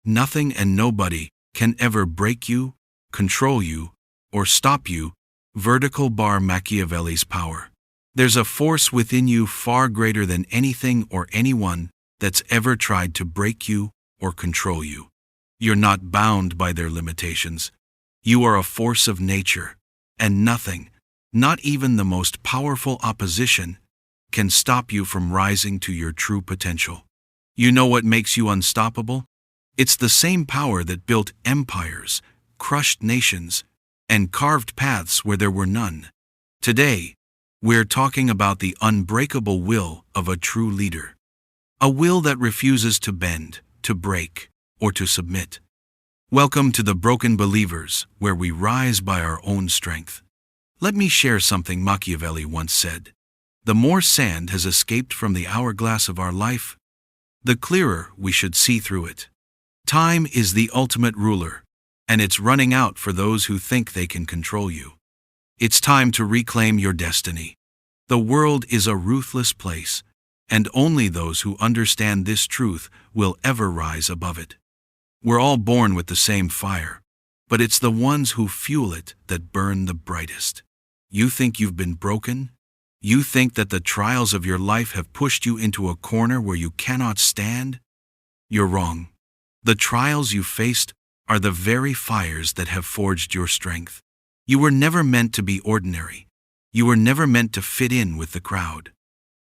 Nothing and nobody can ever break you, control you, or stop you. Machiavelli's power. There's a force within you far greater than anything or anyone that's ever tried to break you or control you. You're not bound by their limitations. You are a force of nature, and nothing, not even the most powerful opposition, can stop you from rising to your true potential. You know what makes you unstoppable? It's the same power that built empires, crushed nations, and carved paths where there were none. Today, we're talking about the unbreakable will of a true leader. A will that refuses to bend, to break, or to submit. Welcome to the Broken Believers, where we rise by our own strength. Let me share something Machiavelli once said. The more sand has escaped from the hourglass of our life, the clearer we should see through it. Time is the ultimate ruler, and it's running out for those who think they can control you. It's time to reclaim your destiny. The world is a ruthless place, and only those who understand this truth will ever rise above it. We're all born with the same fire, but it's the ones who fuel it that burn the brightest. You think you've been broken? You think that the trials of your life have pushed you into a corner where you cannot stand? You're wrong. The trials you faced are the very fires that have forged your strength. You were never meant to be ordinary. You were never meant to fit in with the crowd.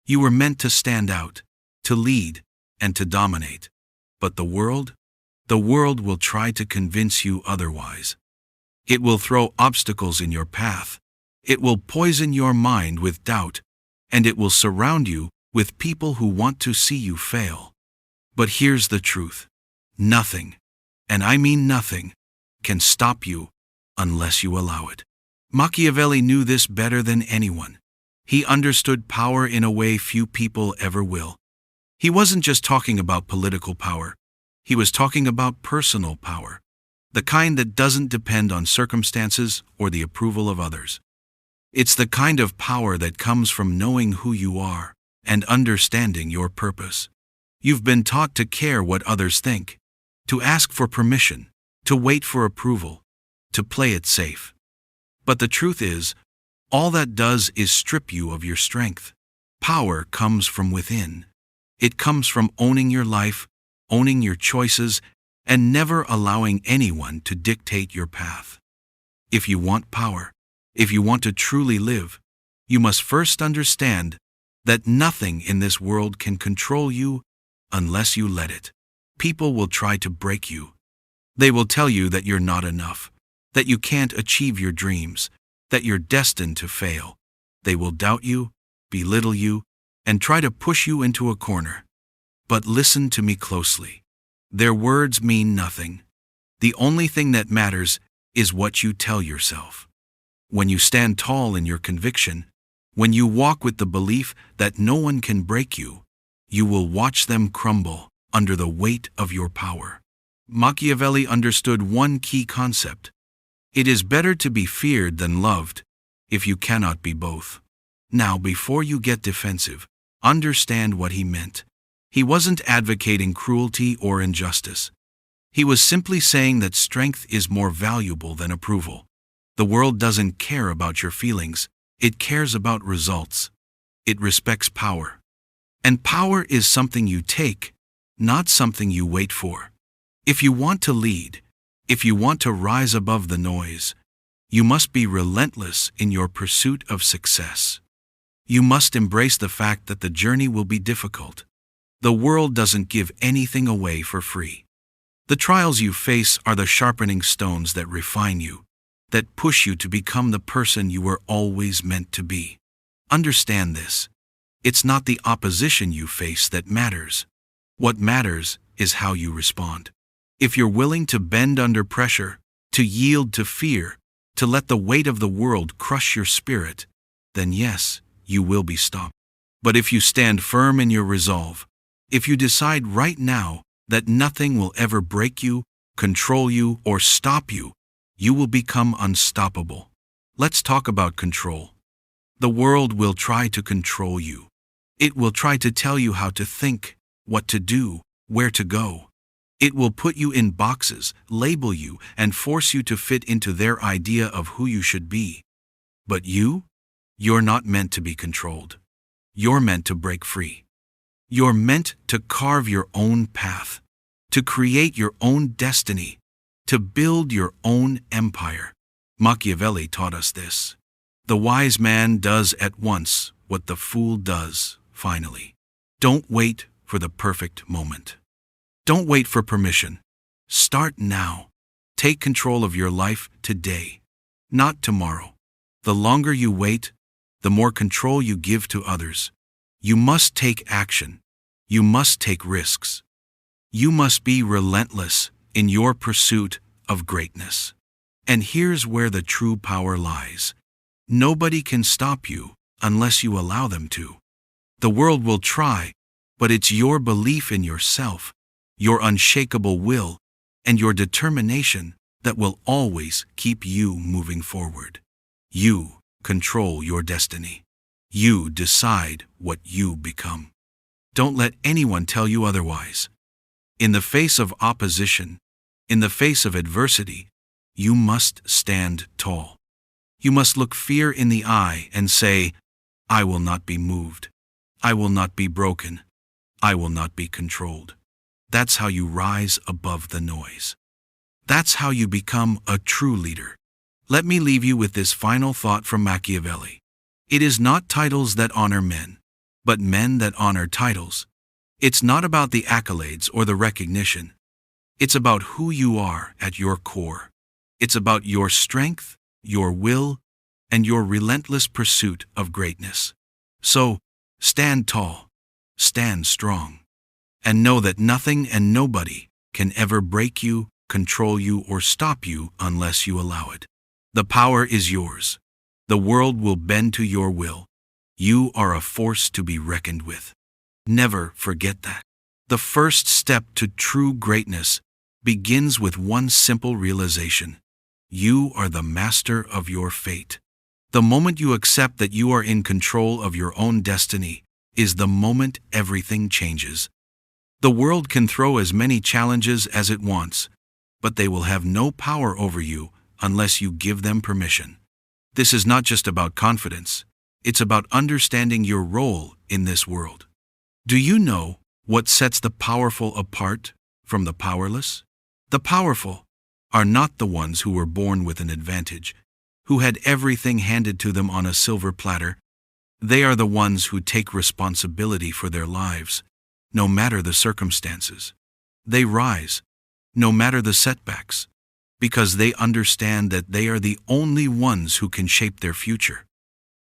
You were meant to stand out, to lead, and to dominate. But the world will try to convince you otherwise. It will throw obstacles in your path. It will poison your mind with doubt, and it will surround you with people who want to see you fail. But here's the truth. Nothing, and I mean nothing, can stop you unless you allow it. Machiavelli knew this better than anyone. He understood power in a way few people ever will. He wasn't just talking about political power. He was talking about personal power, the kind that doesn't depend on circumstances or the approval of others. It's the kind of power that comes from knowing who you are and understanding your purpose. You've been taught to care what others think, to ask for permission, to wait for approval, to play it safe. But the truth is, all that does is strip you of your strength. Power comes from within. It comes from owning your life, owning your choices, and never allowing anyone to dictate your path. If you want power, if you want to truly live, you must first understand that nothing in this world can control you unless you let it. People will try to break you. They will tell you that you're not enough, that you can't achieve your dreams, that you're destined to fail. They will doubt you, belittle you, and try to push you into a corner. But listen to me closely. Their words mean nothing. The only thing that matters is what you tell yourself. When you stand tall in your conviction, when you walk with the belief that no one can break you, you will watch them crumble under the weight of your power. Machiavelli understood one key concept. It is better to be feared than loved, if you cannot be both. Now, before you get defensive, understand what he meant. He wasn't advocating cruelty or injustice. He was simply saying that strength is more valuable than approval. The world doesn't care about your feelings, it cares about results. It respects power. And power is something you take, not something you wait for. If you want to lead, if you want to rise above the noise, you must be relentless in your pursuit of success. You must embrace the fact that the journey will be difficult. The world doesn't give anything away for free. The trials you face are the sharpening stones that refine you, that push you to become the person you were always meant to be. Understand this. It's not the opposition you face that matters. What matters is how you respond. If you're willing to bend under pressure, to yield to fear, to let the weight of the world crush your spirit, then yes, you will be stopped. But if you stand firm in your resolve, if you decide right now that nothing will ever break you, control you, or stop you, you will become unstoppable. Let's talk about control. The world will try to control you. It will try to tell you how to think, what to do, where to go. It will put you in boxes, label you, and force you to fit into their idea of who you should be. But you're not meant to be controlled. You're meant to break free. You're meant to carve your own path, to create your own destiny, to build your own empire. Machiavelli taught us this. The wise man does at once what the fool does finally. Don't wait for the perfect moment. Don't wait for permission. Start now. Take control of your life today, not tomorrow. The longer you wait, the more control you give to others. You must take action. You must take risks. You must be relentless in your pursuit of greatness. And here's where the true power lies. Nobody can stop you unless you allow them to. The world will try, but it's your belief in yourself, your unshakable will, and your determination that will always keep you moving forward. You control your destiny. You decide what you become. Don't let anyone tell you otherwise. In the face of opposition, in the face of adversity, you must stand tall. You must look fear in the eye and say, I will not be moved. I will not be broken. I will not be controlled. That's how you rise above the noise. That's how you become a true leader. Let me leave you with this final thought from Machiavelli. It is not titles that honor men, but men that honor titles. It's not about the accolades or the recognition. It's about who you are at your core. It's about your strength, your will, and your relentless pursuit of greatness. So, stand tall, stand strong, and know that nothing and nobody can ever break you, control you, or stop you unless you allow it. The power is yours. The world will bend to your will. You are a force to be reckoned with. Never forget that. The first step to true greatness begins with one simple realization. You are the master of your fate. The moment you accept that you are in control of your own destiny is the moment everything changes. The world can throw as many challenges as it wants, but they will have no power over you unless you give them permission. This is not just about confidence. It's about understanding your role in this world. Do you know what sets the powerful apart from the powerless? The powerful are not the ones who were born with an advantage, who had everything handed to them on a silver platter. They are the ones who take responsibility for their lives, no matter the circumstances. They rise, no matter the setbacks, because they understand that they are the only ones who can shape their future.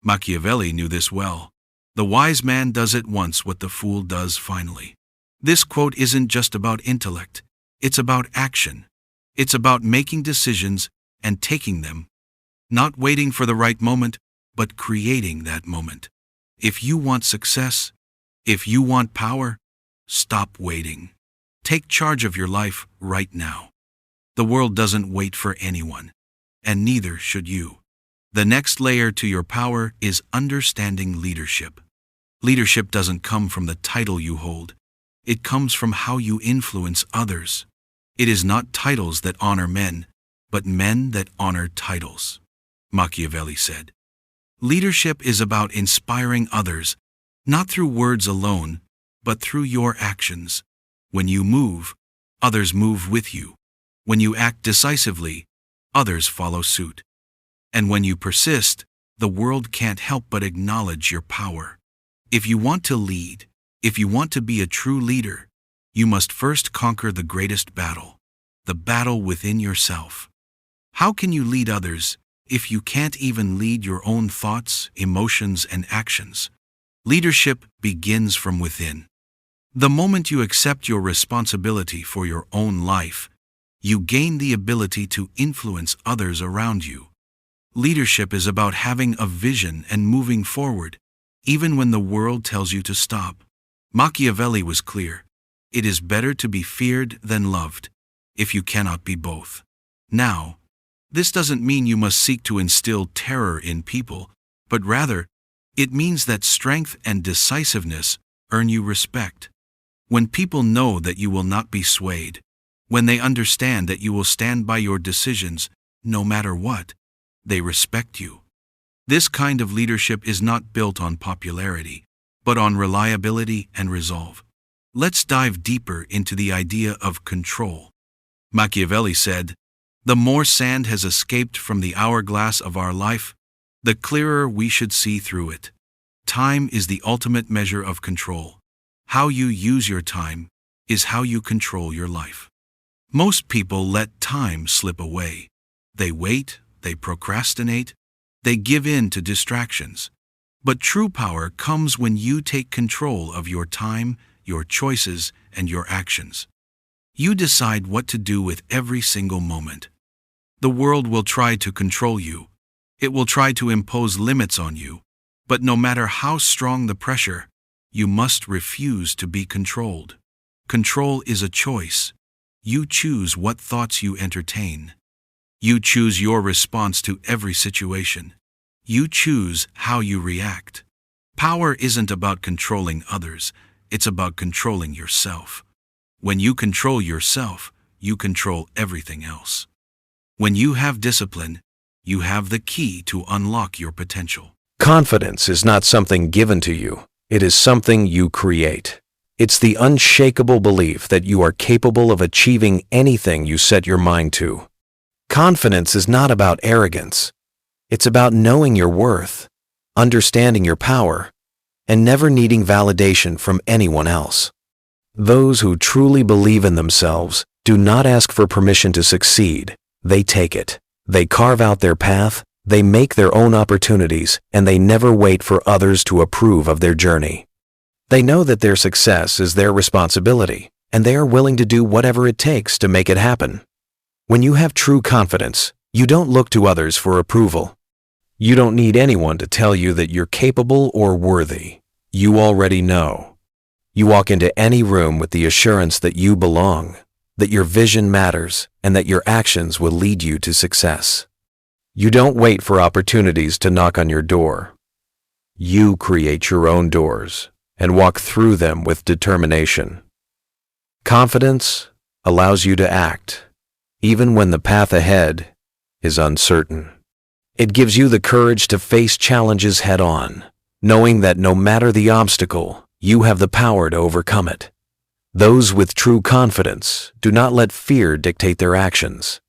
Machiavelli knew this well. The wise man does at once what the fool does finally. This quote isn't just about intellect. It's about action. It's about making decisions and taking them, not waiting for the right moment, but creating that moment. If you want success, if you want power, stop waiting. Take charge of your life right now. The world doesn't wait for anyone, and neither should you. The next layer to your power is understanding leadership. Leadership doesn't come from the title you hold. It comes from how you influence others. It is not titles that honor men, but men that honor titles. Machiavelli said, leadership is about inspiring others, not through words alone, but through your actions. When you move, others move with you. When you act decisively, others follow suit. And when you persist, the world can't help but acknowledge your power. If you want to lead, if you want to be a true leader, you must first conquer the greatest battle, the battle within yourself. How can you lead others if you can't even lead your own thoughts, emotions, and actions? Leadership begins from within. The moment you accept your responsibility for your own life, you gain the ability to influence others around you. Leadership is about having a vision and moving forward, even when the world tells you to stop. Machiavelli was clear. It is better to be feared than loved, if you cannot be both. Now, this doesn't mean you must seek to instill terror in people, but rather, it means that strength and decisiveness earn you respect. When people know that you will not be swayed, When they understand that you will stand by your decisions no matter what, they respect you. This kind of leadership is not built on popularity, but on reliability and resolve. Let's dive deeper into the idea of control. Machiavelli said, "The more sand has escaped from the hourglass of our life, the clearer we should see through it." Time is the ultimate measure of control. How you use your time is how you control your life. Most people let time slip away. They wait, they procrastinate, they give in to distractions. But true power comes when you take control of your time, your choices, and your actions. You decide what to do with every single moment. The world will try to control you. It will try to impose limits on you. But no matter how strong the pressure, you must refuse to be controlled. Control is a choice. You choose what thoughts you entertain. You choose your response to every situation. You choose how you react. Power isn't about controlling others, it's about controlling yourself. When you control yourself, you control everything else. When you have discipline, you have the key to unlock your potential. Confidence is not something given to you. It is something you create. It's the unshakable belief that you are capable of achieving anything you set your mind to. Confidence is not about arrogance. It's about knowing your worth, understanding your power, and never needing validation from anyone else. Those who truly believe in themselves do not ask for permission to succeed. They take it. They carve out their path, they make their own opportunities, and they never wait for others to approve of their journey. They know that their success is their responsibility, and they are willing to do whatever it takes to make it happen. When you have true confidence, you don't look to others for approval. You don't need anyone to tell you that you're capable or worthy. You already know. You walk into any room with the assurance that you belong, that your vision matters, and that your actions will lead you to success. You don't wait for opportunities to knock on your door. You create your own doors and walk through them with determination. Confidence allows you to act, even when the path ahead is uncertain. It gives you the courage to face challenges head-on, knowing that no matter the obstacle, you have the power to overcome it. Those with true confidence do not let fear dictate their actions.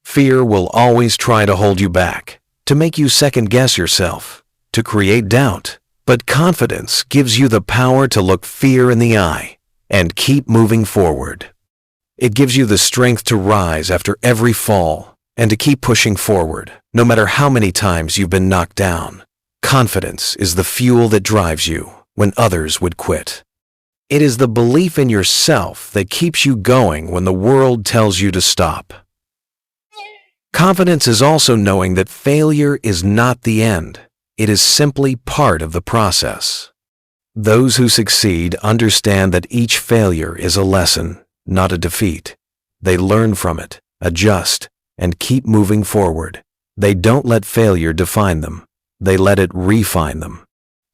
Fear will always try to hold you back, to make you second-guess yourself, to create doubt. But confidence gives you the power to look fear in the eye and keep moving forward. It gives you the strength to rise after every fall and to keep pushing forward, no matter how many times you've been knocked down. Confidence is the fuel that drives you when others would quit. It is the belief in yourself that keeps you going when the world tells you to stop. Confidence is also knowing that failure is not the end. It is simply part of the process. Those who succeed understand that each failure is a lesson, not a defeat. They learn from it, adjust, and keep moving forward. They don't let failure define them. They let it refine them.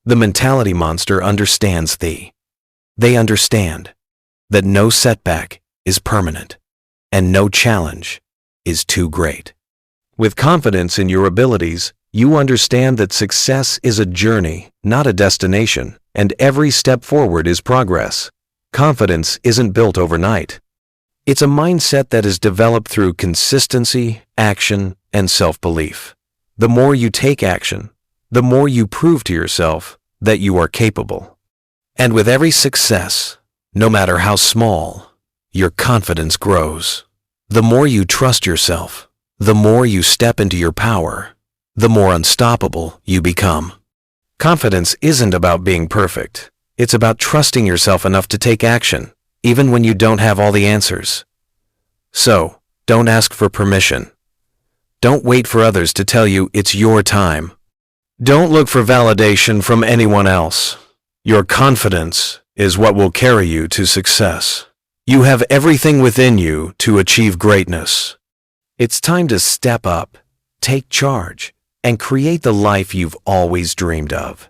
The mentality monster understands thee. They understand that no setback is permanent, and no challenge is too great. With confidence in your abilities, you understand that success is a journey, not a destination, and every step forward is progress. Confidence isn't built overnight. It's a mindset that is developed through consistency, action, and self-belief. The more you take action, the more you prove to yourself that you are capable. And with every success, no matter how small, your confidence grows. The more you trust yourself, the more you step into your power, the more unstoppable you become. Confidence isn't about being perfect. It's about trusting yourself enough to take action, even when you don't have all the answers. So, don't ask for permission. Don't wait for others to tell you it's your time. Don't look for validation from anyone else. Your confidence is what will carry you to success. You have everything within you to achieve greatness. It's time to step up, take charge, and create the life you've always dreamed of.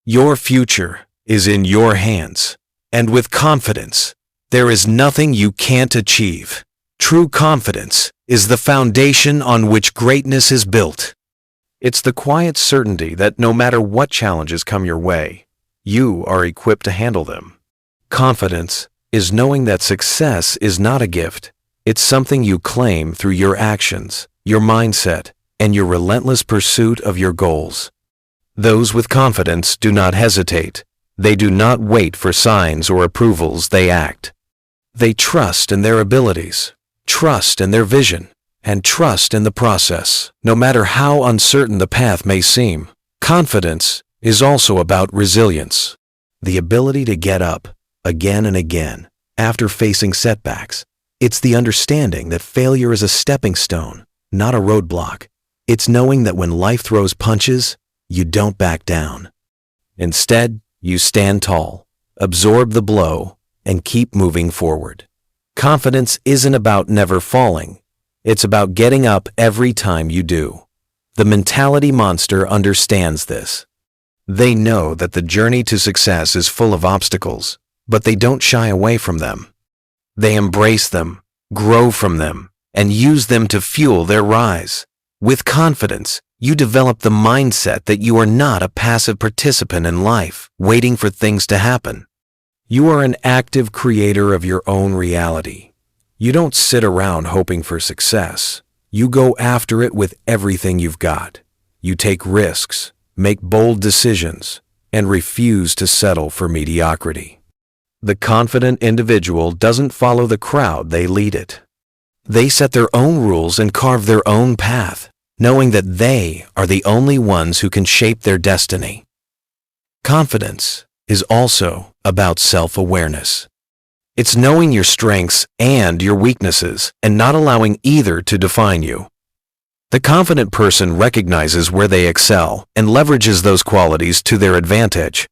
Your future is in your hands, and with confidence, there is nothing you can't achieve. True confidence is the foundation on which greatness is built. It's the quiet certainty that no matter what challenges come your way, you are equipped to handle them. Confidence is knowing that success is not a gift. It's something you claim through your actions, your mindset, and your relentless pursuit of your goals. Those with confidence do not hesitate. They do not wait for signs or approvals, they act. They trust in their abilities, trust in their vision, and trust in the process. No matter how uncertain the path may seem, confidence is also about resilience. The ability to get up again and again after facing setbacks. It's the understanding that failure is a stepping stone, not a roadblock. It's knowing that when life throws punches, you don't back down. Instead, you stand tall, absorb the blow, and keep moving forward. Confidence isn't about never falling. It's about getting up every time you do. The mentality monster understands this. They know that the journey to success is full of obstacles, but they don't shy away from them. They embrace them, grow from them, and use them to fuel their rise. With confidence, you develop the mindset that you are not a passive participant in life, waiting for things to happen. You are an active creator of your own reality. You don't sit around hoping for success. You go after it with everything you've got. You take risks, make bold decisions, and refuse to settle for mediocrity. The confident individual doesn't follow the crowd, they lead it. They set their own rules and carve their own path, knowing that they are the only ones who can shape their destiny. Confidence is also about self-awareness. It's knowing your strengths and your weaknesses and not allowing either to define you. The confident person recognizes where they excel and leverages those qualities to their advantage.